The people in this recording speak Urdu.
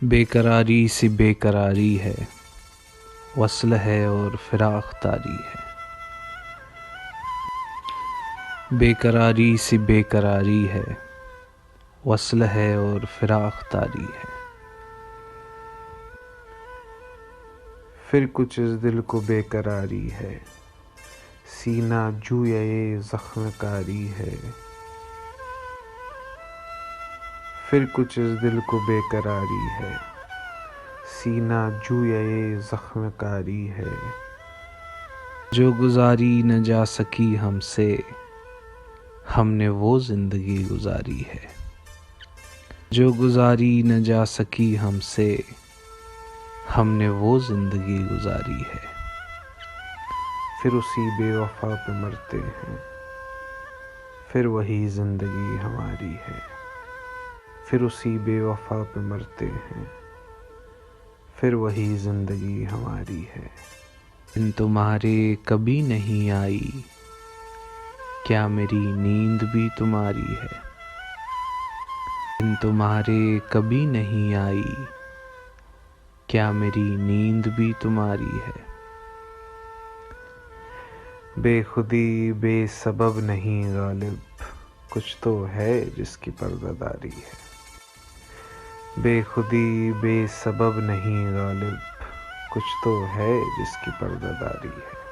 بےقراری سی بے قراری ہے، وصل ہے اور فراق طاری ہے۔ بےقراری سی بے قراری ہے، وصل ہے اور فراق طاری ہے۔ پھر کچھ اس دل کو بے قراری ہے، سینہ جویۂ زخم کاری ہے۔ پھر کچھ اس دل کو بے قراری ہے، سینہ جویۂ زخم کاری ہے۔ جو گزاری نہ جا سکی ہم سے، ہم نے وہ زندگی گزاری ہے۔ جو گزاری نہ جا سکی ہم سے، ہم نے وہ زندگی گزاری ہے۔ پھر اسی بے وفا پہ مرتے ہیں، پھر وہی زندگی ہماری ہے۔ پھر اسی بے وفا پہ مرتے ہیں، پھر وہی زندگی ہماری ہے۔ ان تمہارے کبھی نہیں آئی، کیا میری نیند بھی تمہاری ہے؟ ان تمہارے کبھی نہیں آئی، کیا میری نیند بھی تمہاری ہے؟ بے خودی بے سبب نہیں غالب، کچھ تو ہے جس کی پردہ داری ہے۔ بے خودی بے سبب نہیں غالب، کچھ تو ہے جس کی پردہ داری ہے۔